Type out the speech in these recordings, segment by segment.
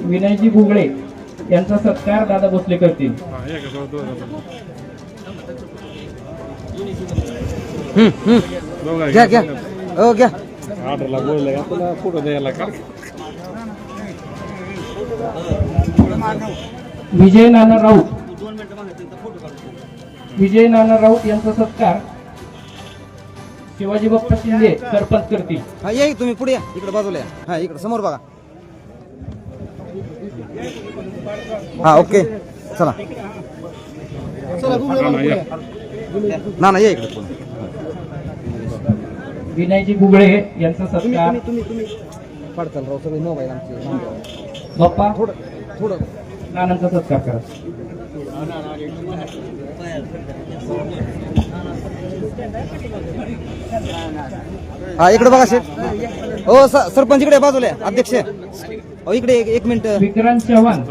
विनयजी गुगळे यांचा सत्कार दादा भोसले करतील. घ्या घ्या हो घ्या. विजय नाना राऊत यांचा सत्कार शिवाजी बाप्पा शिंदे सरपंच करतील. हा या तुम्ही पुढे या, इकडे बाजूला या. हा इकडे समोर बघा. हा ओके चला ना ना या इकडे पुढे. विनयजी गुगळे यांचा सत्कार पडताल राव सगळे मोबाईल आमचे. बाप्पा थोडं नानांचा सत्कार करा. हा इकडे बघा शेठ. हो सरपंच इकडे बाजूला आहे. अध्यक्ष हो इकडे एक मिनिट. विक्रांत चव्हाण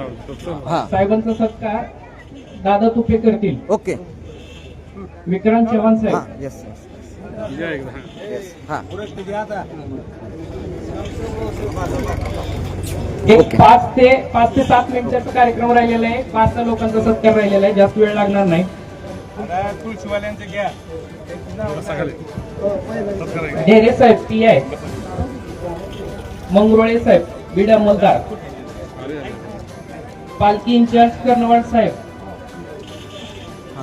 हा साहेबांचा सत्कार दादा तुपे करतील. ओके. विक्रांत चव्हाण हा साहेब. येस हा एक 5 ते 7 मिनिटाचा कार्यक्रम राहिलेला आहे. 5 लोकांचा सत्कार राहिलेला आहे. जास्त वेळ लागणार नाही. ढेरे साहेब PI, मंगरुळे साहेब बीड अंमलदार, पालखी इंचार्ज कर्नवाल साहेब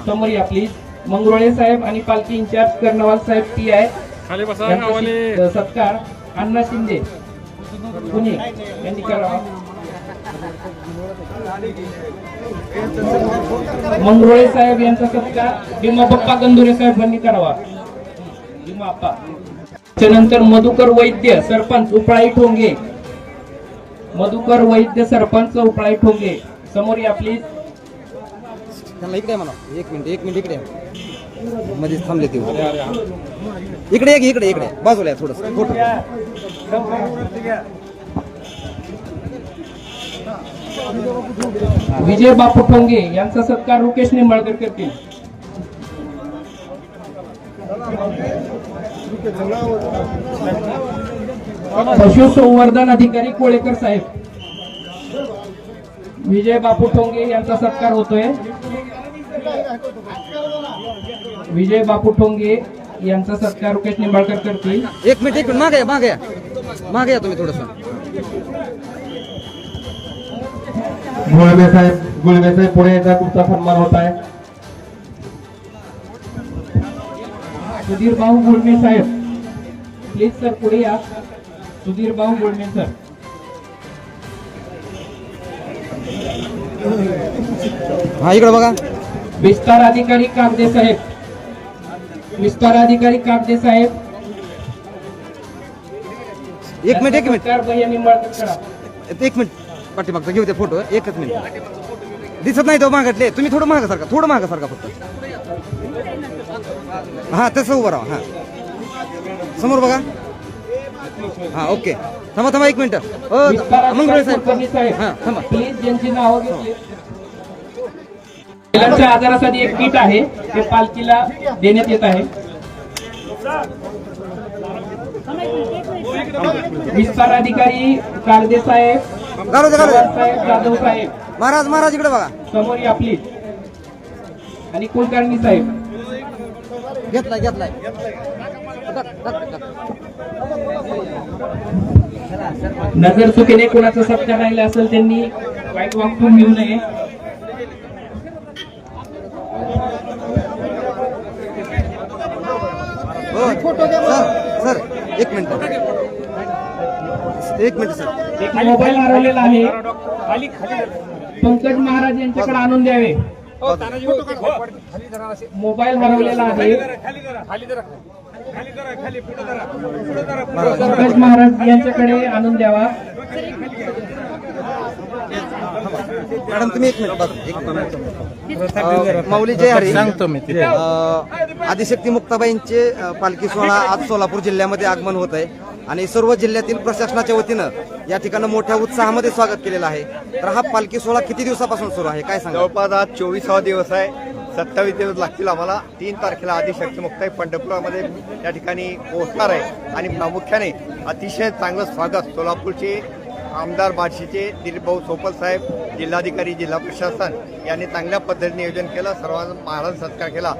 समोर या प्लीज. मंगरुळे साहेब आणि पालखी इंचार्ज कर्नवाल साहेब PI यांचा सत्कार अण्णा शिंदे पुणे यांनी करावा. मंगरुळे साहेब यांचा सत्कार भीमा बाप्पा गंधुरे साहेब यांनी करावा. भीमा बाप्पा. त्यानंतर मधुकर वैद्य सरपंच उपळाई ठोंगे. मधुकर वैद्य सरपंच उपळाई ठोंगे समोर या प्लीज. त्यांना इकडे म्हणा. एक मिनिट इकडे मध्ये थांबले ते. इकडे इकडे बाजूला या थोडस. विजय बापू ठोंगे यांचा सत्कार रुकेश निंबाळकर करतील. पशुसंवर्धन अधिकारी कोळेकर साहेब. विजय बापू ठोंगे यांचा सत्कार होतोय. विजय बापू ठोंगे यांचा सत्कार रुकेश निंबाळकर करतील. एक मिनिट मागे या तुम्ही थोडस. गुळवे साहेब पुढे येतात. तुमचा सन्मान होत आहे. सुधीर भाऊ गुळमे साहेब प्लीज सर पुढे या. सुधीर भाऊ गुळमे सर. हा इकडे बघा. विस्तार अधिकारी कागदे साहेब. एक मिनिट सत्कार भैया निंबाळकर करा. एक मिनिट पाठीमागचा घेऊ ते फोटो. एकच मिनिट. दिसत नाही तो मागटले. तुम्ही थोडं मागं सारखा फक्त. हा तसं उभं राहा. समोर बघा. हा ओके. थांबा एक मिनिट. मंगरुळे साहेब हा थांबा प्लीज. ज्यांची नावं घेतली. महिलांच्या आजारासाठी एक किट आहे ते पालखीला देण्यात येत आहे. विस्तार अधिकारी कागदे साहेब, जाधव साहेब. महाराज इकडे बघा. समोर या प्लीज. आणि कुलकर्णी साहेब. घेतलाय. नजर चुकीने कोणाचा सत्कार राहिला असेल त्यांनी वाईट वागून घेऊ नये. सर एक मिनिट सर. एक मोबाईल हरवलेला आहे. पंकज महाराज यांच्याकडे आणून द्यावे. मोबाईल हरवलेला आहे. पंकज महाराज यांच्याकडे आणून द्यावा. मॅडम तुम्ही एक मिनिट. माऊली जय हरी. सांगतो मी. आदिशक्ती मुक्ताबाईंचे पालखी सोहळा आज सोलापूर जिल्ह्यामध्ये आगमन होत आहे आणि सर्व जिल्ह्यातील प्रशासनाच्या वतीनं या ठिकाणी मोठ्या उत्साहामध्ये स्वागत केलेलं आहे. तर हा पालखी सोहळा किती दिवसापासून सुरू आहे काय सांगा? जवळपास आज 24वा दिवस आहे. 27 दिवस लागतील आम्हाला. 3 तारखेला आदिशक्ती मुक्ताई पंढरपुरामध्ये या ठिकाणी पोहोचणार आहे आणि प्रामुख्याने अतिशय चांगलं स्वागत सोलापूरचे आमदार बार्शीचे दिलीपभाऊ सोपल साहेब, जिल्हाधिकारी, जिल्हा प्रशासन यांनी चांगल्या पद्धतीने नियोजन केलं. सर्वांना महाराज सत्कार केला.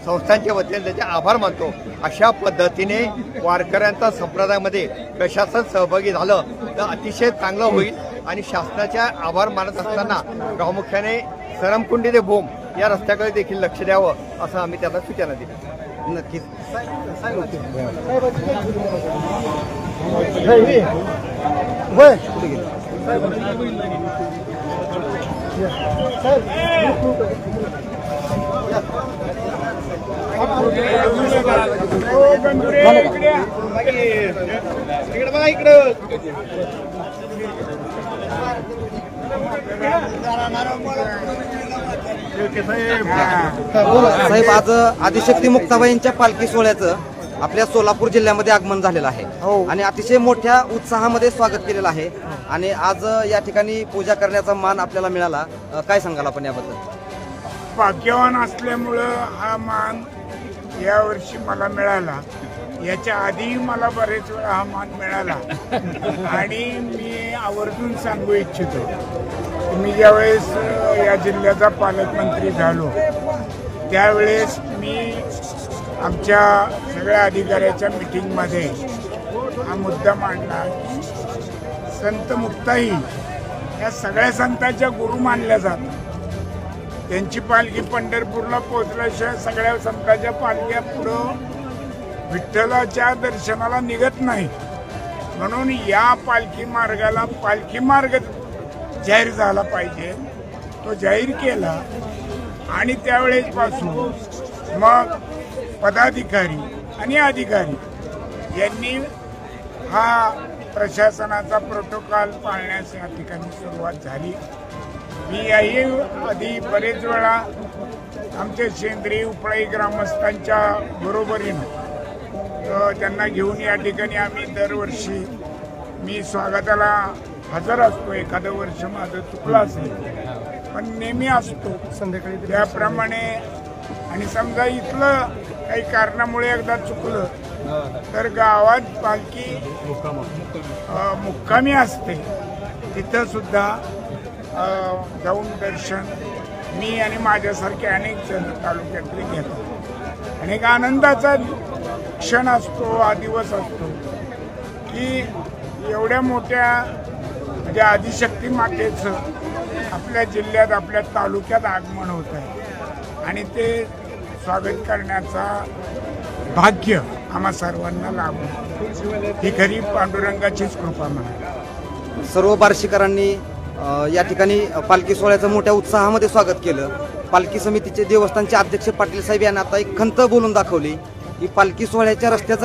संस्थांच्या वतीने त्याचे आभार मानतो. अशा पद्धतीने वारकऱ्यांचा संप्रदायामध्ये प्रशासन सहभागी झालं तर अतिशय चांगलं होईल आणि शासनाच्या आभार मानत असताना प्रामुख्याने सरमकुंडी ते भोम या रस्त्याकडे देखील लक्ष द्यावं असं आम्ही त्याला सूचना दिली. नक्कीच. कुठे गेले? साहेब, आज आदिशक्ती मुक्ताबाईंच्या पालखी सोहळ्याचं आपल्या सोलापूर जिल्ह्यामध्ये आगमन झालेलं आहे आणि अतिशय मोठ्या उत्साहामध्ये स्वागत केलेलं आहे आणि आज या ठिकाणी पूजा करण्याचा मान आपल्याला मिळाला. काय सांगाल आपण याबद्दल? भाग्यवान असल्यामुळं हा मान यावर्षी मला मिळाला. याच्या आधी मला बरेच वेळा हा मान मिळाला आणि मी आवर्जून सांगू इच्छितो, मी ज्यावेळेस या जिल्ह्याचा पालकमंत्री झालो त्यावेळेस मी आमच्या सगळ्या अधिकाऱ्याच्या मिटिंगमध्ये हा मुद्दा मांडला. संत मुक्ताई या सगळ्या संतांच्या गुरु मानल्या जातात. त्यांची पालखी पंढरपूरला पोहोचल्याशिवाय सगळ्या संतांच्या पालख्या पुढं विठ्ठलाच्या दर्शनाला निघत नाही. म्हणून या पालखी मार्गाला पालखी मार्ग जाहीर झाला पाहिजे. तो जाहीर केला आणि त्यावेळेसपासून मग पदाधिकारी आणि अधिकारी यांनी हा प्रशासनाचा प्रोटोकॉल पाळण्यास या ठिकाणी सुरुवात झाली. मी याही आधी बरेच वेळा आमच्या सेंद्रिय उपळाई ग्रामस्थांच्या बरोबरीनं त्यांना घेऊन या ठिकाणी आम्ही दरवर्षी मी स्वागताला हजर असतो. एखादं वर्ष माझं चुकलं असेल पण नेहमी असतो संध्याकाळी त्याप्रमाणे. आणि समजा इथलं काही कारणामुळे एकदा चुकलं तर गावात पालखी मुक्कामी असते, तिथं सुद्धा जाऊन दर्शन मी आणि माझ्यासारखे अनेक जण तालुक्यातले घेतात. आणि एक आनंदाचा क्षण असतो, हा दिवस असतो की एवढ्या मोठ्या म्हणजे आदिशक्ती मातेचं आपल्या जिल्ह्यात आपल्या तालुक्यात आगमन होत आहे आणि ते स्वागत करण्याचा भाग्य आम्हा सर्वांना लाभलं. ही खरी पांडुरंगाचीच कृपा म्हणा. सर्व बार्शीकरांनी या ठिकाणी पालखी सोहळ्याचं मोठ्या उत्साहामध्ये स्वागत केलं. पालखी समितीचे देवस्थानचे अध्यक्ष पाटील साहेब यांनी आता एक खंत बोलून दाखवली की पालखी सोहळ्याच्या रस्त्याचं